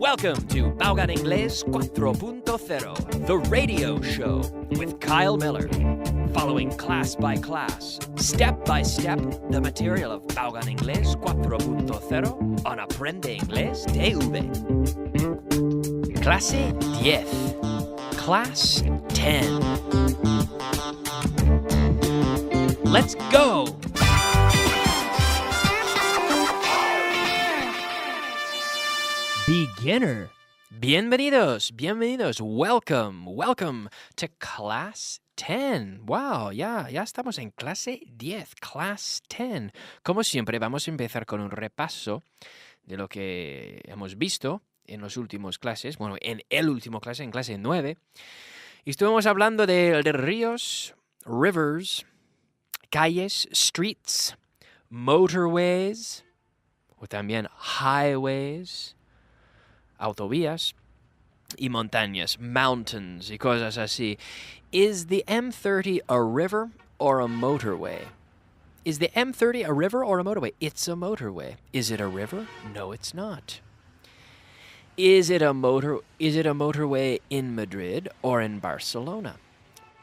Welcome to Paugan Inglés 4.0, the radio show with Kyle Miller. Following class by class, step by step, the material of Paugan Inglés 4.0 on Aprende Inglés TV. Clase 10. Class 10. Let's go! Beginner. Bienvenidos. Welcome to Class 10. Wow, ya estamos en clase 10, Class 10. Como siempre, vamos a empezar con un repaso de lo que hemos visto en los últimos clases. Bueno, en el último clase, en clase 9. Y estuvimos hablando de ríos, rivers, calles, streets, motorways, o también highways, autovías y montañas, mountains y cosas así. Is the M30 a river or a motorway? Is the M30 a river or a motorway? It's a motorway. Is it a river? No, it's not. Is it a motorway in Madrid or in Barcelona?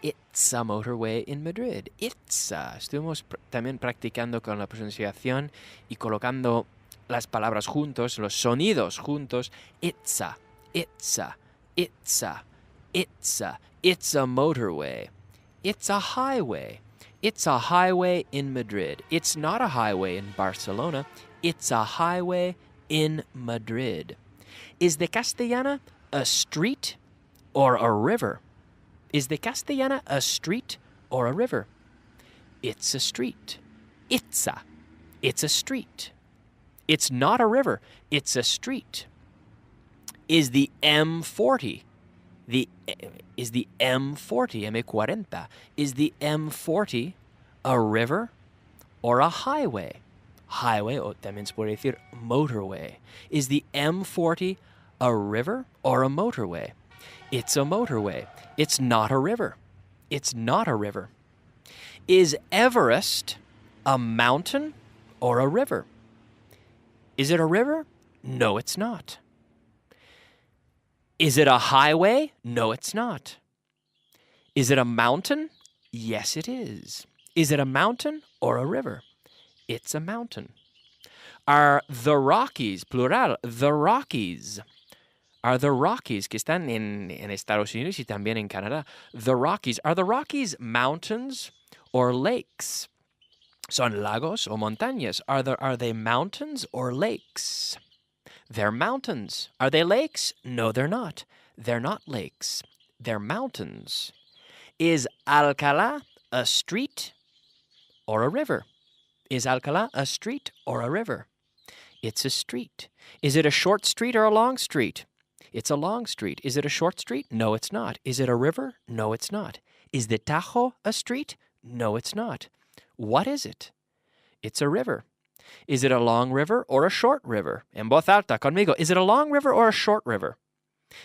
It's a motorway in Madrid. Estuvimos también practicando con la pronunciación y colocando las palabras juntos, los sonidos juntos. It's a motorway. It's a highway. It's a highway in Madrid. It's not a highway in Barcelona. It's a highway in Madrid. Is the Castellana a street or a river? Is the Castellana a street or a river? It's a street. It's a street. It's not a river. It's a street. Is the M40 M40, is the M40 a river or a highway? Highway, o también se puede decir motorway. Is the M40 a river or a motorway? It's a motorway. It's not a river. It's not a river. Is Everest a mountain or a river? Is it a river? No, it's not. Is it a highway? No, it's not. Is it a mountain? Yes, it is. Is it a mountain or a river? It's a mountain. Are the Rockies, plural, the Rockies, are the Rockies, que están en Estados Unidos y también en Canadá, the Rockies, are the Rockies mountains or lakes? Son lagos o montañas. Are they mountains or lakes? They're mountains. Are they lakes? No, they're not. They're not lakes. They're mountains. Is Alcalá a street or a river? Is Alcalá a street or a river? It's a street. Is it a short street or a long street? It's a long street. Is it a short street? No, it's not. Is it a river? No, it's not. Is the Tajo a street? No, it's not. What is it? It's a river. Is it a long river or a short river? En voz alta, conmigo. Is it a long river or a short river?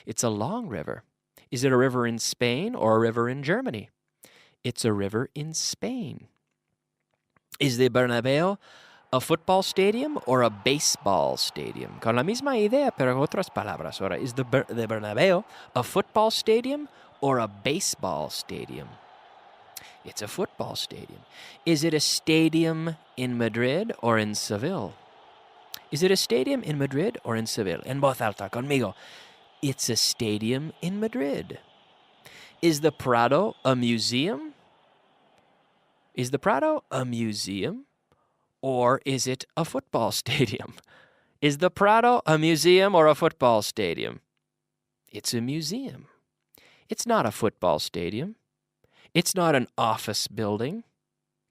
It's a long river. Is it a river in Spain or a river in Germany? It's a river in Spain. Is the Bernabéu a football stadium or a baseball stadium? Con la misma idea, pero con otras palabras. Ahora, is the Bernabéu a football stadium or a baseball stadium? It's a football stadium. Is it a stadium in Madrid or in Seville? Is it a stadium in Madrid or in Seville? En voz alta, conmigo. It's a stadium in Madrid. Is the Prado a museum? Is the Prado a museum or is it a football stadium? Is the Prado a museum or a football stadium? It's a museum. It's not a football stadium. It's not an office building,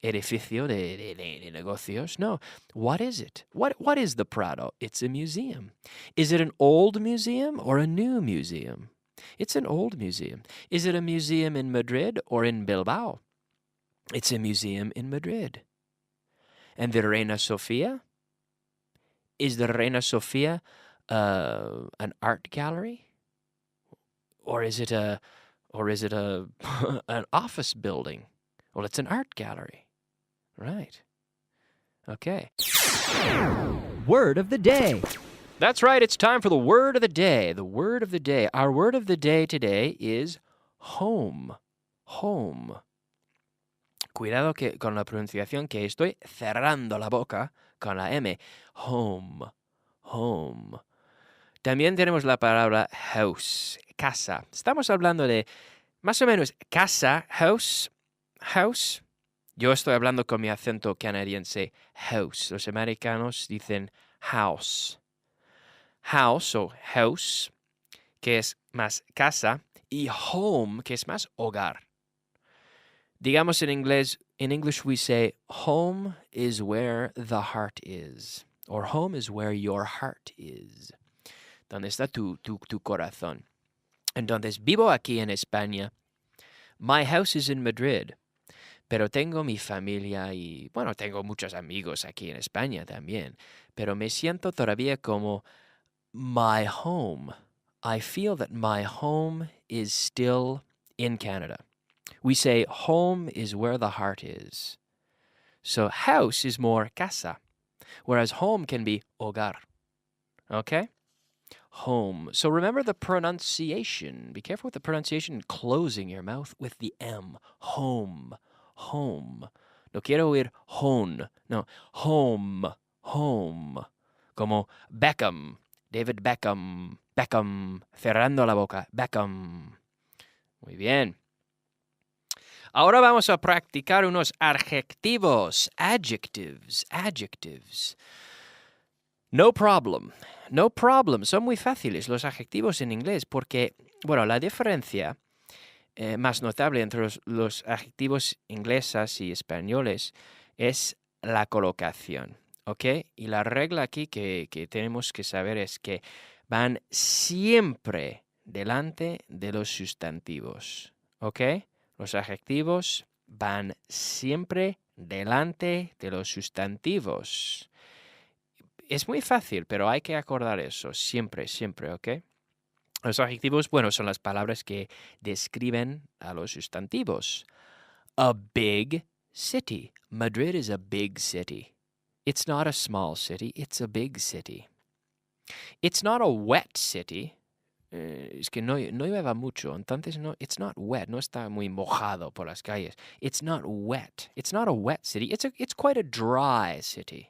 edificio de negocios. No. What is it? What is the Prado? It's a museum. Is it an old museum or a new museum? It's an old museum. Is it a museum in Madrid or in Bilbao? It's a museum in Madrid. And the Reina Sofia? Is the Reina Sofia an art gallery? Or is it an office building? Well, it's an art gallery. Right. Okay. Word of the day. That's right, it's time for the word of the day. The word of the day. Our word of the day today is home. Home. Cuidado con la pronunciación, que estoy cerrando la boca con la M. Home. Home. También tenemos la palabra house, casa. Estamos hablando de más o menos casa, house, house. Yo estoy hablando con mi acento canadiense, house. Los americanos dicen house. House o house, que es más casa, y home, que es más hogar. Digamos en inglés, in English we say, home is where the heart is. Or home is where your heart is. Donde está tu corazón. Entonces, vivo aquí en España. My house is in Madrid. Pero tengo mi familia y, bueno, tengo muchos amigos aquí en España también. Pero me siento todavía como my home. I feel that my home is still in Canada. We say home is where the heart is. So house is more casa, whereas home can be hogar. Okay? Home. So remember the pronunciation. Be careful with the pronunciation, closing your mouth with the M. Home. Home. No quiero oír hone. No. Home. Home. Como Beckham. David Beckham. Beckham. Cerrando la boca. Beckham. Muy bien. Ahora vamos a practicar unos adjetivos. Adjectives. Adjectives. No problem. No problem. Son muy fáciles los adjetivos en inglés porque, bueno, la diferencia más notable entre los adjetivos ingleses y españoles es la colocación, ¿ok? Y la regla aquí que tenemos que saber es que van siempre delante de los sustantivos, ¿ok? Los adjetivos van siempre delante de los sustantivos. Es muy fácil, pero hay que acordar eso. Siempre, siempre, ¿ok? Los adjetivos, bueno, son las palabras que describen a los sustantivos. A big city. Madrid is a big city. It's not a small city, it's a big city. It's not a wet city. Es que no llueva mucho, entonces no, it's not wet, no está muy mojado por las calles. It's not wet. It's not a wet city. It's quite a dry city.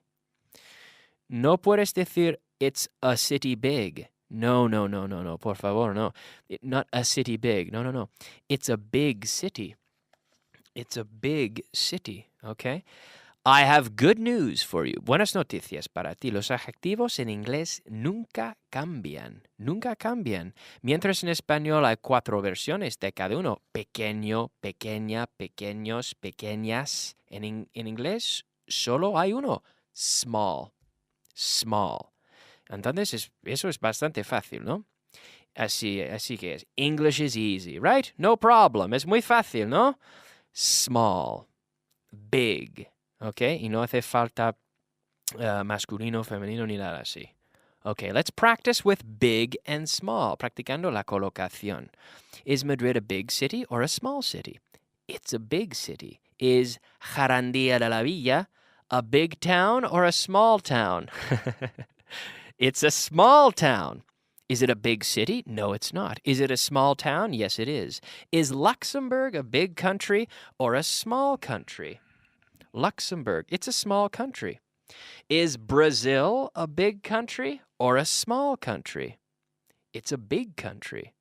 No puedes decir it's a city big. No, por favor, no. Not a city big. No. It's a big city. It's a big city, okay? I have good news for you. Buenas noticias para ti. Los adjetivos en inglés nunca cambian. Nunca cambian. Mientras en español hay 4 versiones de cada uno. Pequeño, pequeña, pequeños, pequeñas. En inglés solo hay uno. Small. Small. Entonces, eso es bastante fácil, ¿no? Así que es. English is easy, right? No problem. Es muy fácil, ¿no? Small. Big. ¿Ok? Y no hace falta masculino, femenino, ni nada así. Okay, let's practice with big and small. Practicando la colocación. Is Madrid a big city or a small city? It's a big city. Is Jarandía de la Villa a big town or a small town? It's a small town. Is it a big city? No, it's not. Is it a small town? Yes, it is. Is Luxembourg a big country or a small country? Luxembourg, it's a small country. Is Brazil a big country or a small country? It's a big country.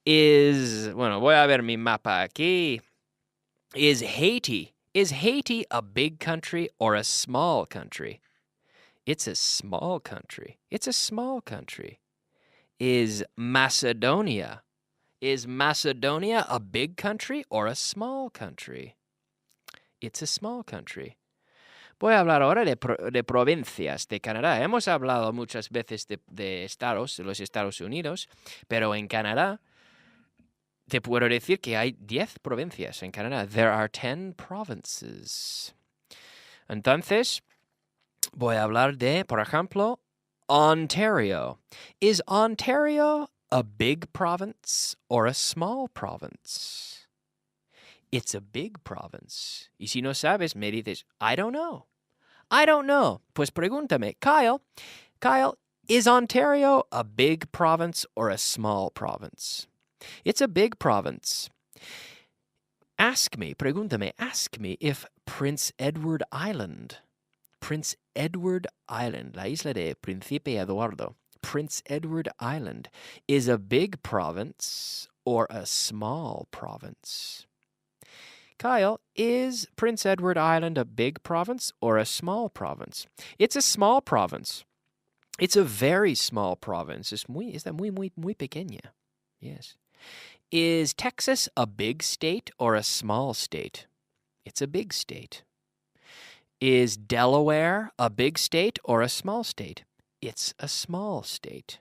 Bueno, voy a ver mi mapa aquí. Is Haiti a big country or a small country? It's a small country. It's a small country. Is Macedonia a big country or a small country? It's a small country. Voy a hablar ahora de provincias de Canadá. Hemos hablado muchas veces de estados, de los Estados Unidos, pero en Canadá te puedo decir que hay 10 provincias en Canadá. There are 10 provinces. Entonces, voy a hablar de, por ejemplo, Ontario. Is Ontario a big province or a small province? It's a big province. Y si no sabes, me dices, I don't know. Pues pregúntame, Kyle, Is Ontario a big province or a small province? It's a big province. Pregúntame, ask me if Prince Edward Island, la isla de Príncipe Eduardo, Prince Edward Island, is a big province or a small province. Kyle, is Prince Edward Island a big province or a small province? It's a small province. It's a very small province. Está muy pequeña. Yes. Is Texas a big state or a small state? It's a big state. Is Delaware a big state or a small state? It's a small state.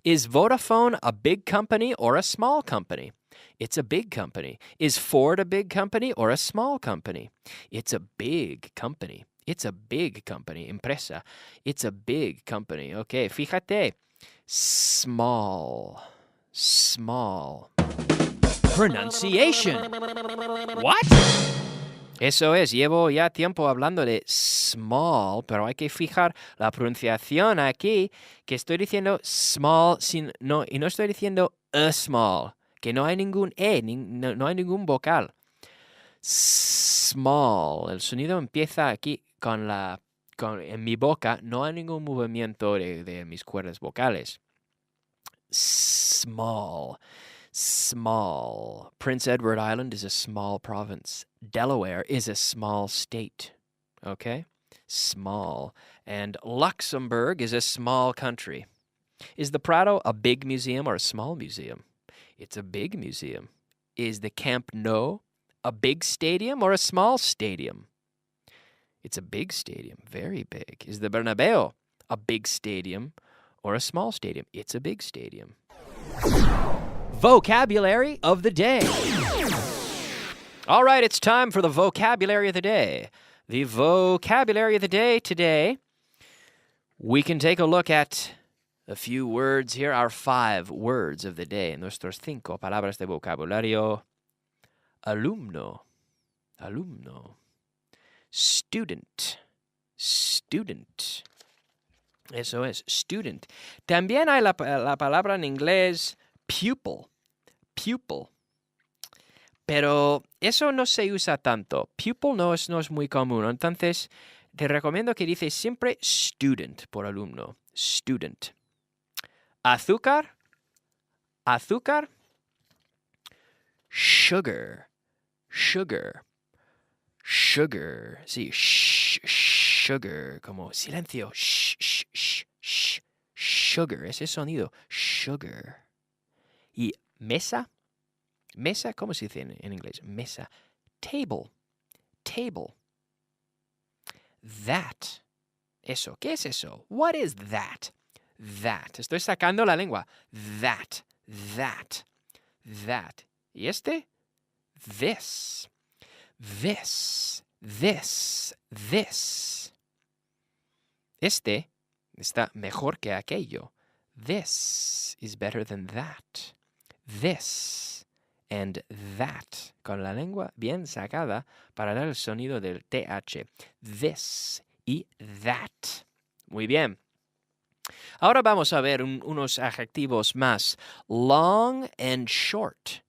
Is Vodafone a big company or a small company? It's a big company. Is Ford a big company or a small company? It's a big company. It's a big company. Empresa. It's a big company. Okay, fíjate. Small. Pronunciation. What? Eso es, llevo ya tiempo hablando de small, pero hay que fijar la pronunciación aquí, que estoy diciendo small y no estoy diciendo a small, que no hay ningún no hay ningún vocal. Small, el sonido empieza aquí en mi boca, no hay ningún movimiento de mis cuerdas vocales. Small. Prince Edward Island is a small province. Delaware is a small state. Okay? Small. And Luxembourg is a small country. Is the Prado a big museum or a small museum? It's a big museum. Is the Camp Nou a big stadium or a small stadium? It's a big stadium, very big. Is the Bernabeu a big stadium or a small stadium? It's a big stadium. Vocabulary of the day. All right, it's time for the vocabulary of the day. The vocabulary of the day today, we can take a look at a few words here, our 5 words of the day. Nuestros 5 palabras de vocabulario. Alumno. Student. Eso es, student. También hay la palabra en inglés pupil. Pero eso no se usa tanto. Pupil no es muy común. Entonces, te recomiendo que dices siempre student por alumno. Student. Azúcar. Sugar. Sí, sugar. Como silencio. Sugar. Ese sonido. Sugar. Y mesa. Mesa, ¿cómo se dice en inglés? Mesa. Table. That. Eso. ¿Qué es eso? What is that? That. Estoy sacando la lengua. That. ¿Y este? This. Este está mejor que aquello. This is better than that. This and that. Con la lengua bien sacada para dar el sonido del TH. This y that. Muy bien. Ahora vamos a ver unos adjetivos más. Long and short.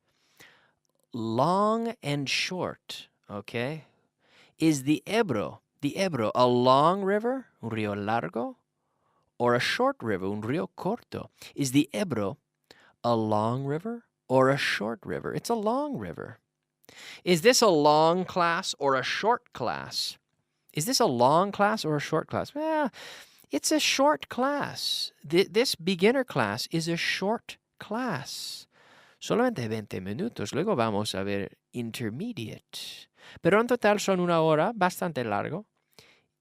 Okay. Is the Ebro a long river, un río largo, or a short river, un río corto? Is the Ebro a long river or a short river? It's a long river. Is this a long class or a short class? Is this a long class or a short class? Well, it's a short class. This beginner class is a short class. Solamente 20 minutos. Luego vamos a ver intermediate. Pero en total son 1 hora, bastante largo.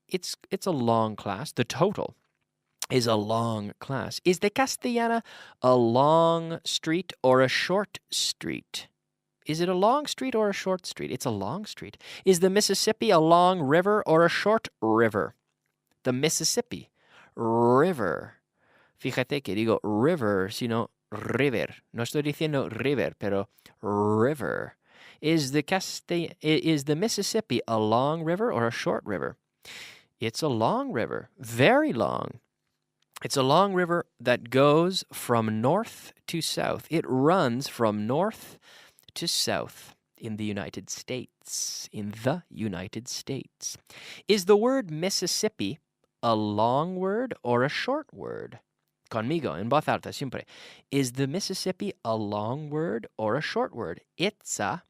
It's a long class. The total is a long class. Is the Castellana a long street or a short street? Is it a long street or a short street? It's a long street. Is the Mississippi a long river or a short river? The Mississippi River. Fíjate que digo river, sino river. No estoy diciendo river, pero river. Is the Mississippi a long river or a short river? It's a long river. Very long. It's a long river that goes from north to south. It runs from north to south in the United States. In the United States. Is the word Mississippi a long word or a short word? Conmigo, en voz alta, siempre. Is the Mississippi a long word or a short word? It's a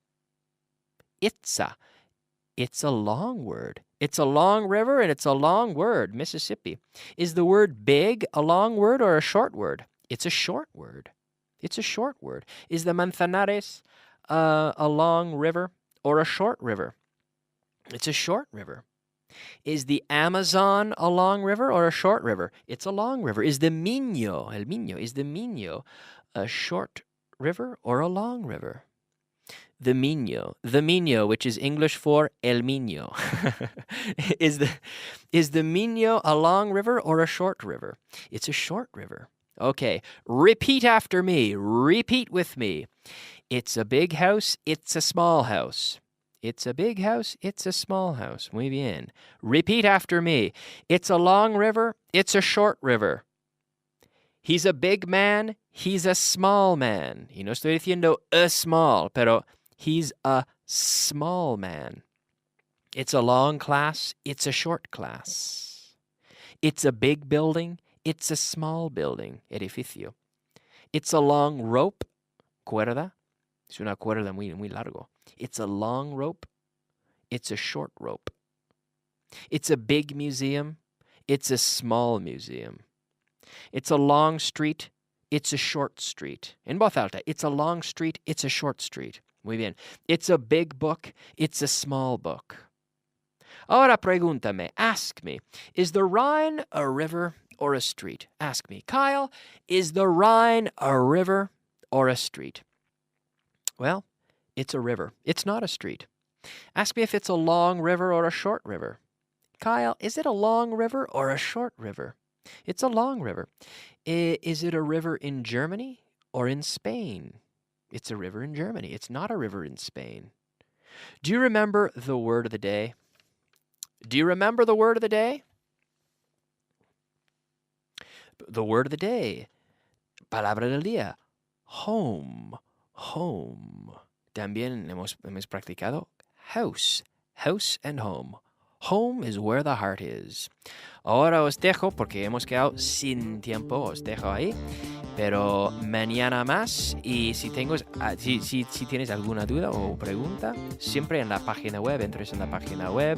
long word. It's a long river and it's a long word, Mississippi. Is the word big a long word or a short word? It's a short word. It's a short word. Is the Manzanares a long river or a short river? It's a short river. Is the Amazon a long river or a short river? It's a long river. Is the Miño, el Miño, is the Miño a short river or a long river? The Miño, which is English for El Miño. Is the Miño a long river or a short river? It's a short river. Okay, repeat after me. Repeat with me. It's a big house, it's a small house. It's a big house, it's a small house. Muy bien. Repeat after me. It's a long river, it's a short river. He's a big man, he's a small man. Y no estoy diciendo a small, pero he's a small man. It's a long class, it's a short class. It's a big building, it's a small building, edificio. It's a long rope, cuerda. Es una cuerda muy largo. It's a long rope, it's a short rope. It's a big museum, it's a small museum. It's a long street, it's a short street. En voz alta, it's a long street, it's a short street. Muy bien. It's a big book, it's a small book. Ahora pregúntame, ask me, is the Rhine a river or a street? Ask me, Kyle, is the Rhine a river or a street? Well, it's a river. It's not a street. Ask me if it's a long river or a short river. Kyle, is it a long river or a short river? It's a long river. Is it a river in Germany or in Spain? It's a river in Germany. It's not a river in Spain. Do you remember the word of the day? Do you remember the word of the day? The word of the day. Palabra del día. Home. Home. También hemos practicado house. House and home. Home is where the heart is. Ahora os dejo porque hemos quedado sin tiempo. Os dejo ahí. Pero mañana más. Y si tienes alguna duda o pregunta, siempre en la página web, entres en la página web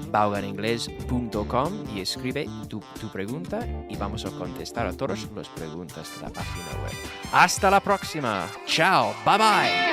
vaughaningles.com y escribe tu pregunta y vamos a contestar a todas las preguntas de la página web. Hasta la próxima. Chao. Bye bye.